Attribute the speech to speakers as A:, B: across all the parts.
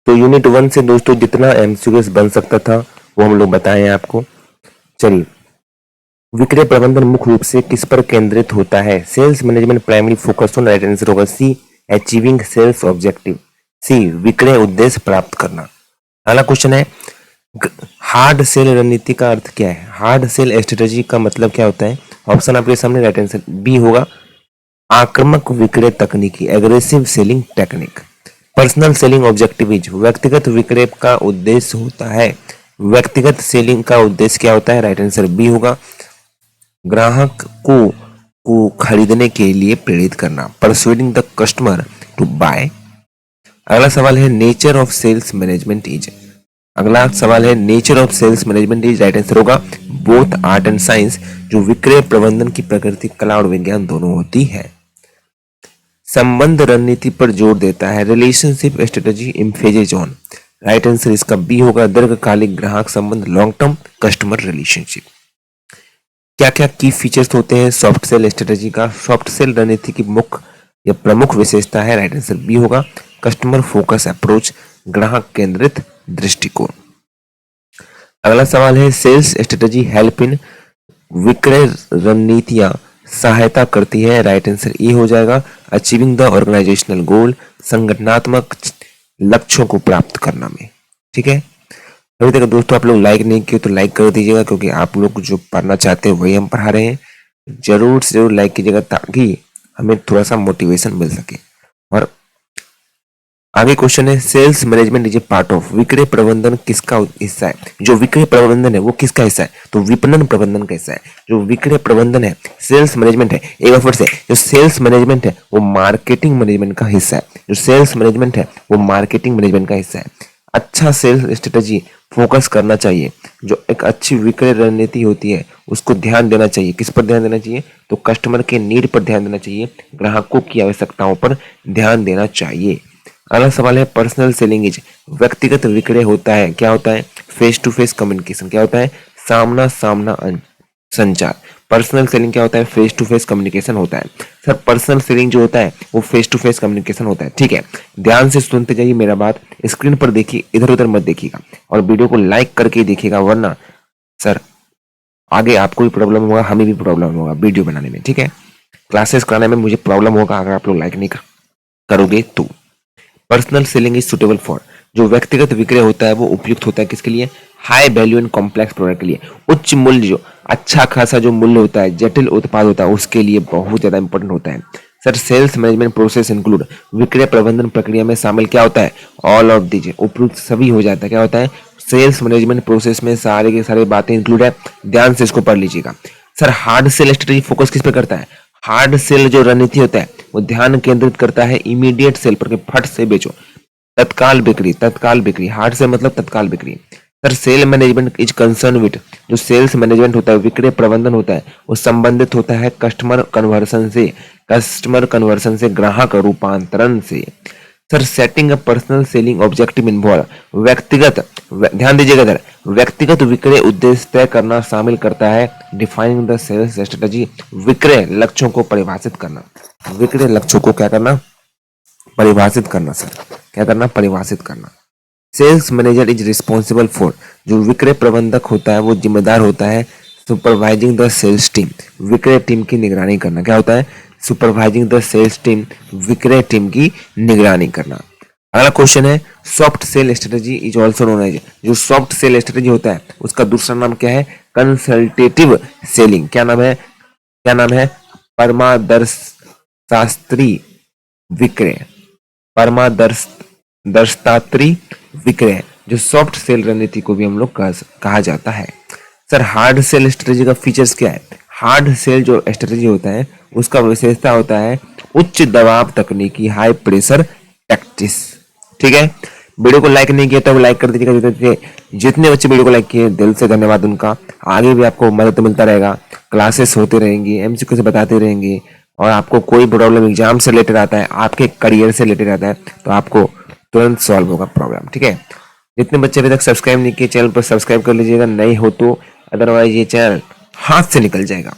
A: तो यूनिट 1 से दोस्तों जितना एमसीक्यूज बन सकता था वो हम लोग बताए हैं आपको। चलिए, विक्रय प्रबंधन मुख्य रूप से किस पर केंद्रित होता है? Sales management primary focus on, right answer होगा C, achieving sales objective. C, विक्रय उद्देश्य प्राप्त करना। अगला क्वेश्चन है, हार्ड सेल रणनीति का अर्थ क्या है? हार्ड सेल स्ट्रेटेजी का मतलब क्या होता है? ऑप्शन आपके सामने, राइट आंसर बी होगा आक्रामक विक्रय तकनीकी, aggressive selling technique. Personal selling objective is, व्यक्तिगत विक्रय का उद्देश्य होता है। व्यक्तिगत सेलिंग का उद्देश्य क्या होता है? राइट आंसर बी होगा ग्राहक को खरीदने के लिए प्रेरित करना, persuading the customer to buy. अगला सवाल है, nature of sales management is. अगला सवाल है, nature of sales management is, right answer होगा बोथ आर्ट एंड साइंस, जो विक्रय प्रबंधन की प्रकृति कला और विज्ञान दोनों होती है। संबंध रणनीति पर जोर देता है, relationship strategy emphasizes on, right answer इसका बी होगा दीर्घकालिक ग्राहक संबंध, लॉन्ग टर्म कस्टमर रिलेशनशिप। क्या क्या की फीचर्स होते हैं सॉफ्ट सेल स्ट्रेटजी का? सॉफ्ट सेल रणनीति की मुख्य या प्रमुख विशेषता है, राइट आंसर बी होगा कस्टमर फोकस अप्रोच, ग्राहक केंद्रित दृष्टिकोण। अगला सवाल है, सेल्स स्ट्रेटजी हेल्प इन, विक्रय रणनीतियां सहायता करती है, राइट आंसर ए हो जाएगा अचीविंग द ऑर्गेनाइजेशनल गोल, संगठनात्मक लक्ष्यों को प्राप्त करना में। ठीक है, अभी तक दोस्तों आप लोग लाइक नहीं किए तो लाइक कर दीजिएगा, क्योंकि आप लोग जो पढ़ना चाहते हैं वही हम पढ़ा रहे हैं। जरूर से जरूर लाइक कीजिएगा ताकि हमें थोड़ा सा मोटिवेशन मिल सके। और आगे क्वेश्चन है, sales management is a part of, विक्रय प्रबंधन किसका हिस्सा है? जो विक्रय प्रबंधन है वो किसका हिस्सा है? तो विपणन प्रबंधन का हिस्सा है। जो विक्रय प्रबंधन है, सेल्स मैनेजमेंट है, एक बार फिर से, जो सेल्स मैनेजमेंट है वो मार्केटिंग मैनेजमेंट का हिस्सा है। जो सेल्स मैनेजमेंट है वो मार्केटिंग मैनेजमेंट का हिस्सा है। अच्छा सेल्स स्ट्रेटजी फोकस करना चाहिए, जो एक अच्छी विक्रय रणनीति होती है उसको ध्यान देना चाहिए। किस पर ध्यान देना चाहिए? तो कस्टमर के नीड पर ध्यान देना चाहिए, ग्राहकों की आवश्यकताओं पर ध्यान देना चाहिए। अगला सवाल है, पर्सनल सेलिंग इज, व्यक्तिगत विक्रय होता है, क्या होता है? फेस टू फेस कम्युनिकेशन, क्या होता है? सामना सामना संचार। पर्सनल सेलिंग क्या होता है? फेस टू फेस कम्युनिकेशन होता है। सर पर्सनल सेलिंग जो होता है वो फेस टू फेस कम्युनिकेशन होता है। ठीक है, ध्यान से सुनते जाइए मेरा बात, स्क्रीन पर देखिए, इधर उधर मत देखिएगा, और वीडियो को लाइक करके देखिएगा, वरना सर आगे आपको भी प्रॉब्लम होगा, हमें भी प्रॉब्लम होगा वीडियो बनाने में। ठीक है, क्लासेस कराने में मुझे प्रॉब्लम होगा अगर आप लोग लाइक नहीं करोगे तो। Personal selling is suitable for, जो व्यक्तिगत विक्रय होता है वो उपयुक्त होता है किसके लिए? High value and complex product के लिए। उच्च मूल्य, जो अच्छा खासा जो मूल्य होता है, जटिल उत्पाद होता है, उसके लिए बहुत ज्यादा इंपॉर्टेंट होता है। Sir sales management process include, विक्रय प्रबंधन प्रक्रिया में शामिल क्या होता है? ऑल ऑफ दीज, उपयुक्त सभी हो जाता है। क्या होता है? सेल्स मैनेजमेंट प्रोसेस में सारे के सारे बातें इंक्लूड है, ध्यान से इसको पढ़ लीजिएगा। Sir hard sell strategy focus किस पे करता है? हार्ड सेल जो रणनीति होता है वो ध्यान केंद्रित करता है इमीडिएट सेल पर, फट से बेचो, तत्काल बिक्री, तत्काल बिक्री। हार्ड से मतलब तत्काल बिक्री। Sir sale management is concern with, जो सेल्स मैनेजमेंट होता है, विक्रय प्रबंधन होता है, वो संबंधित होता है कस्टमर कन्वर्सन से, कस्टमर कन्वर्सन से, ग्राहक रूपांतरण से। Sir setting a personal selling objective involve, व्यक्तिगत, ध्यान दीजिएगा इधर, व्यक्तिगत विक्रय उद्देश्य तय करना शामिल करता है डिफाइनिंग द सेल्स स्ट्रेटजी, विक्रय लक्ष्यों को परिभाषित करना। विक्रय लक्ष्यों को क्या करना? परिभाषित करना। सर क्या करना? परिभाषित करना। Sales manager is responsible for, जो विक्रय प्रबंधक होता है वो जिम्मेदार होता है सुपरवाइजिंग द सेल्स टीम, विक्रय टीम की निगरानी करना। क्या होता है? सुपरवाइजिंग द सेल्स टीम, विक्रय टीम की निगरानी करना। अगला क्वेश्चन है, soft sell strategy is also known as, जो सॉफ्ट सेल स्ट्रेटजी होता है उसका दूसरा नाम क्या है? Consultative selling. क्या नाम है? क्या नाम है? परमादर्शास्त्री विक्रय, परमादर्शतात्री विक्रय, जो सॉफ्ट सेल रणनीति को भी हम लोग कहा जाता है। सर हार्ड सेल स्ट्रेटजी का फीचर्स क्या है? हार्ड सेल जो स्ट्रेटजी होता है उसका विशेषता होता है उच्च दबाव तकनीकी, हाई प्रेशर टैक्टिस। ठीक है, वीडियो को लाइक नहीं किया तो लाइक कर दीजिएगा। जितने बच्चे वीडियो को लाइक किए दिल से धन्यवाद उनका। आगे भी आपको मदद मिलता रहेगा, क्लासेस होते रहेंगी, एमसीक्यू से बताते रहेंगे, और आपको कोई प्रॉब्लम एग्जाम से रिलेटेड आता है, आपके करियर से रिलेटेड आता है, तो आपको तुरंत सॉल्व होगा प्रॉब्लम। ठीक है, जितने बच्चे अभी तक सब्सक्राइब नहीं किए चैनल पर सब्सक्राइब कर लीजिएगा, नहीं हो तो, अदरवाइज ये चैनल हाथ से निकल जाएगा।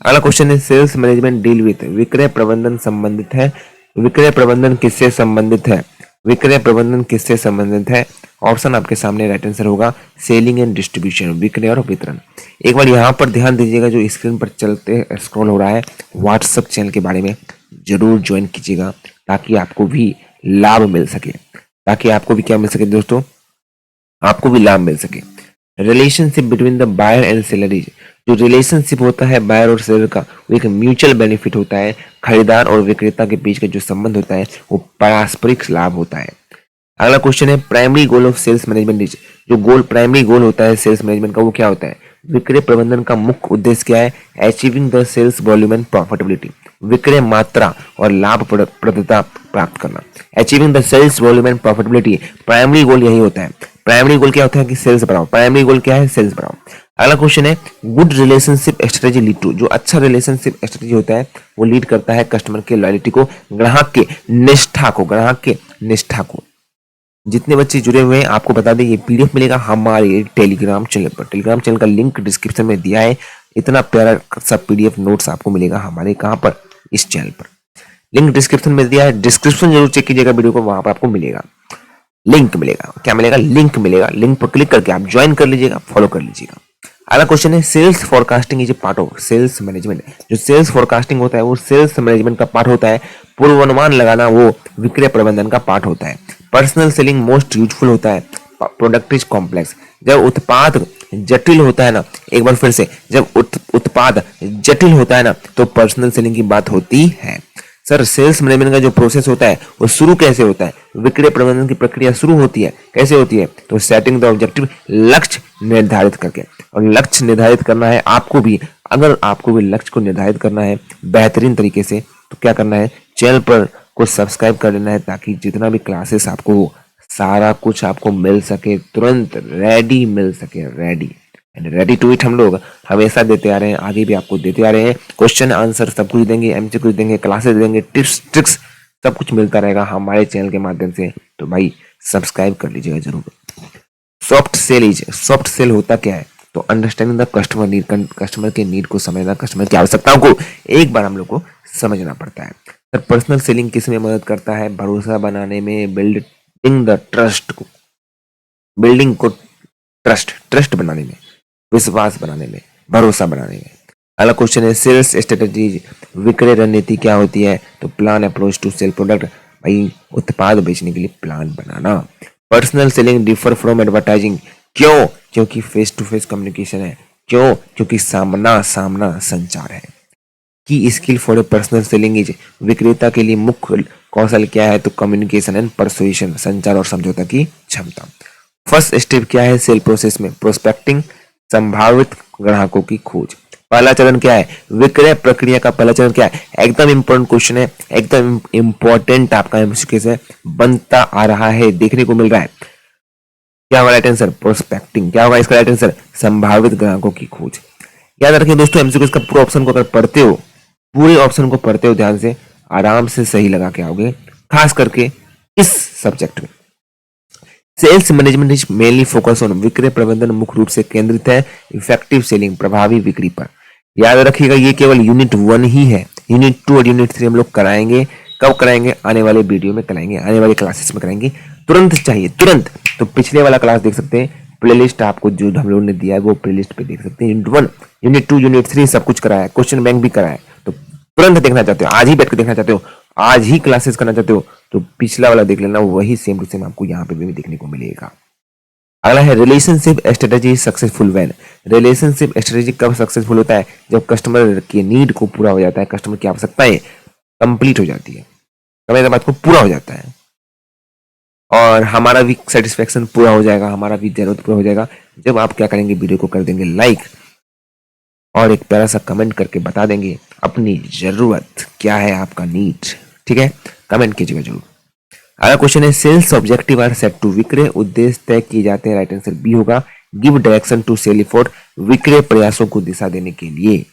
A: अगला क्वेश्चन है, सेल्स मैनेजमेंट डील विथ, विक्रय प्रबंधन संबंधित है, विक्रय प्रबंधन किससे संबंधित है? विक्रय प्रबंधन किससे संबंधित है? ऑप्शन आपके सामने राइट आंसर होगा सेलिंग एंड डिस्ट्रीब्यूशन, विक्रय और वितरण। एक बार यहाँ पर ध्यान दीजिएगा, जो स्क्रीन पर चलते स्क्रॉल हो रहा है व्हाट्सएप चैनल के बारे में जरूर ज्वाइन कीजिएगा, ताकि आपको भी लाभ मिल सके, ताकि आपको भी क्या मिल सके दोस्तों, आपको भी लाभ मिल सके। Relationship between the buyer and seller is, जो रिलेशनशिप होता है बायर और सेलर का, वो एक म्यूचुअल बेनिफिट होता है। खरीदार और विक्रेता के बीच का जो संबंध होता है वो पारस्परिक लाभ होता है। अगला क्वेश्चन है primary goal of sales management is, जो गोल प्राइमरी गोल होता है सेल्स मैनेजमेंट का वो क्या होता है? विक्रय प्रबंधन का मुख्य उद्देश्य क्या है? Achieving the sales volume and profitability, विक्रय मात्रा और लाभप्रदता प्राप्त करना। Achieving the sales volume and profitability, primary goal यही होता है। प्राइमरी गोल क्या होता है कि सेल्स बढ़ाओ, प्राइमरी गोल क्या है? सेल्स बढ़ाओ। अगला क्वेश्चन है good relationship strategy lead to, जो अच्छा रिलेशनशिप स्ट्रेटेजी होता है वो लीड करता है कस्टमर के लॉयल्टी को, ग्राहक के निष्ठा को, ग्राहक के निष्ठा को। जितने बच्चे जुड़े हुए हैं आपको बता दें, ये पीडीएफ मिलेगा हमारे टेलीग्राम चैनल पर। टेलीग्राम चैनल का लिंक डिस्क्रिप्शन में दिया है। इतना प्यारा सब पीडीएफ नोट्स आपको मिलेगा हमारे कहाँ पर? इस चैनल पर। लिंक डिस्क्रिप्शन में दिया है, डिस्क्रिप्शन जरूर चेक कीजिएगा वीडियो को, वहां पर आपको मिलेगा लिंक मिलेगा। क्या मिलेगा? लिंक मिलेगा। लिंक पर क्लिक करके आप ज्वाइन कर लीजिएगा, फॉलो कर लीजिएगा। अगला क्वेश्चन है sales forecasting is a part of sales management, जो सेल्स फोरकास्टिंग होता है वो सेल्स मैनेजमेंट का पार्ट होता है। पूर्वानुमान लगाना वो विक्रय प्रबंधन का पार्ट होता है। पर्सनल सेलिंग मोस्ट यूजफुल होता है। प्रोडक्ट इज कॉम्प्लेक्स, जब उत्पाद जटिल होता है ना, एक बार फिर से, जब उत्पाद जटिल होता है ना तो पर्सनल सेलिंग की बात होती है। सर सेल्स मैनेजमेंट का जो प्रोसेस होता है वो शुरू कैसे होता है? विक्रय प्रबंधन की प्रक्रिया शुरू होती है, कैसे होती है? तो सेटिंग द ऑब्जेक्टिव, लक्ष्य निर्धारित करके। और लक्ष्य निर्धारित करना है आपको भी, अगर आपको भी लक्ष्य को निर्धारित करना है बेहतरीन तरीके से, तो क्या करना है? चैनल पर को सब्सक्राइब कर लेना है, ताकि जितना भी क्लासेस आपको सारा कुछ आपको मिल सके, तुरंत रेडी मिल सके, रेडी रेडी टू इट। हम लोग हमेशा देते आ रहे हैं, आगे भी आपको देते आ रहे हैं। क्वेश्चन आंसर सब कुछ देंगे, एमसीक्यू देंगे, क्लासेस देंगे, टिप्स ट्रिक्स सब कुछ मिलता रहेगा हमारे चैनल के माध्यम से। तो भाई सब्सक्राइब कर लीजिएगा जरूर। सॉफ्ट सेल होता क्या है? तो understanding the customer need, customer के नीड को समझना, कस्टमर की आवश्यकताओं को एक बार हम लोग को समझना पड़ता है। सर पर्सनल सेलिंग किस में मदद करता है? भरोसा बनाने में, बिल्डिंग द ट्रस्ट को, बिल्डिंग को ट्रस्ट बनाने में, विश्वास बनाने में, भरोसा बनाने में। अगला क्वेश्चन है सेल्स स्ट्रेटजी, विक्रय रणनीति क्या होती है? तो plan approach to sell product, भाई उत्पाद बेचने के लिए प्लान बनाना। Personal selling differ from advertising, क्यों? क्योंकि फेस टू फेस कम्युनिकेशन है। क्यों? क्योंकि सामना सामना संचार है। की skill for a personal selling is, विक्रेता के लिए मुख्य कौशल क्या है? तो कम्युनिकेशन एंड परसुएशन, संचार और समझौता की क्षमता। फर्स्ट स्टेप क्या है सेल प्रोसेस में? प्रोस्पेक्टिंग, संभावित ग्राहकों की खोज। पहला चरण क्या है? विक्रय प्रक्रिया का पहला चरण क्या है? एकदम इंपॉर्टेंट क्वेश्चन है, एकदम इंपॉर्टेंट आपका एमसीक्यू है, बनता आ रहा है, देखने को मिल रहा है। क्या होगा राइट आंसर? प्रोस्पेक्टिंग। क्या होगा इसका राइट आंसर? संभावित ग्राहकों की खोज। याद रखिए दोस्तों, एमसीक्यू का पूरा ऑप्शन को अगर पढ़ते हो, पूरे ऑप्शन को पढ़ते हो ध्यान से, आराम से सही लगा के आओगे, खास करके इस सब्जेक्ट में। Sales management is mainly focus on, विक्रय प्रबंधन मुख्य रूप से केंद्रित है इफेक्टिव सेलिंग, प्रभावी बिक्री पर। याद रखिएगा ये केवल यूनिट 1 ही है, यूनिट 2 और यूनिट 3 हम लोग कराएंगे। कब कराएंगे? आने वाले वीडियो में कराएंगे, आने वाले क्लासेस में कराएंगे। तुरंत चाहिए तुरंत, तो पिछले वाला क्लास देख सकते हैं, प्लेलिस्ट आपको जो हम लोगों ने दिया है वो प्लेलिस्ट पे देख सकते हैं। यूनिट 1, यूनिट 2, यूनिट 3 सब कुछ कराया है, क्वेश्चन बैंक भी कराया है। तो तुरंत देखना चाहते हो, आज ही बैठ के देखना चाहते हो, आज ही क्लासेस करना चाहते हो, तो पिछला वाला देख लेना, वही सेम टू सेम आपको यहाँ पे भी देखने को मिलेगा। अगला है relationship strategy successful when, relationship strategy कब सक्सेसफुल होता है? जब कस्टमर की नीड को पूरा हो जाता है, कस्टमर की आवश्यकताएं कंप्लीट हो जाती है, समय बाद को पूरा हो जाता है, और हमारा भी सेटिस्फेक्शन पूरा हो जाएगा, हमारा भी जरूरत पूरा हो जाएगा। जब आप क्या करेंगे? वीडियो को कर देंगे लाइक और एक प्यारा सा कमेंट करके बता देंगे अपनी जरूरत क्या है, आपका नीड। ठीक है, कमेंट कीजिएगा जरूर। अगला क्वेश्चन है sales objective are set to, विक्रय उद्देश्य तय किए जाते हैं, राइट आंसर बी होगा। Give direction to sell effort, विक्रय प्रयासों को दिशा देने के लिए।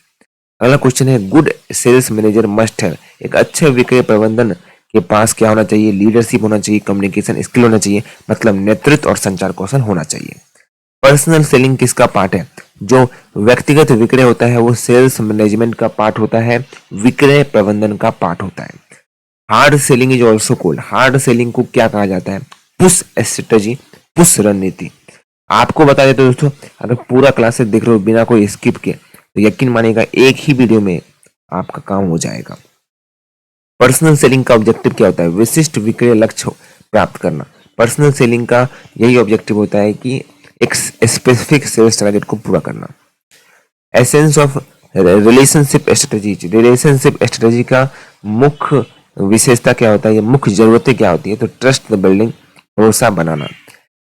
A: अगला क्वेश्चन है गुड सेल्स मैनेजर मस्ट है, एक अच्छे विक्रय प्रबंधन के पास क्या होना चाहिए? लीडरशिप होना चाहिए, कम्युनिकेशन स्किल होना चाहिए, मतलब नेतृत्व और संचार कौशल होना चाहिए। पर्सनल सेलिंग किसका पार्ट है? जो व्यक्तिगत विक्रय होता है वो सेल्स मैनेजमेंट का पार्ट होता है, विक्रय प्रबंधन का पार्ट होता है। Hard selling is also called, hard selling को क्या कहा जाता है? पुश स्ट्रेटजी, पुश रणनीति। आपको बता देते दोस्तों, अगर पूरा क्लासेस देख रहे हो बिना कोई स्किप के तो यकीन मानिएगा एक ही वीडियो में आपका काम हो जाएगा। पर्सनल सेलिंग का ऑब्जेक्टिव क्या होता है? विशिष्ट विक्रय लक्ष्य प्राप्त करना। पर्सनल सेलिंग का यही ऑब्जेक्टिव होता है कि एक स्पेसिफिक सेल्स टारगेट को पूरा करना। Essence of relationship strategy, relationship strategy का मुख्य विशेषता क्या होता है, ये मुख्य जरूरतें क्या होती है? तो ट्रस्ट बिल्डिंग, भरोसा बनाना।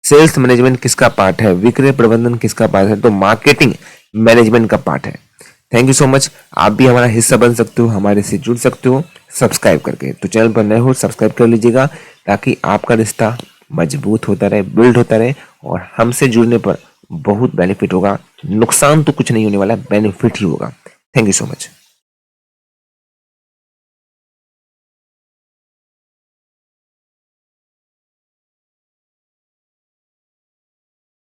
A: सेल्स मैनेजमेंट किसका पार्ट है? विक्रय प्रबंधन किसका पार्ट है? तो मार्केटिंग मैनेजमेंट का पार्ट है। Thank you so much. आप भी हमारा हिस्सा बन सकते हो, हमारे से जुड़ सकते हो सब्सक्राइब करके। तो चैनल पर नए हो सब्सक्राइब कर लीजिएगा ताकि आपका रिश्ता मजबूत होता रहे, बिल्ड होता रहे और हमसे जुड़ने पर बहुत बेनिफिट होगा। नुकसान तो कुछ नहीं होने वाला, बेनिफिट ही होगा। Thank you so much.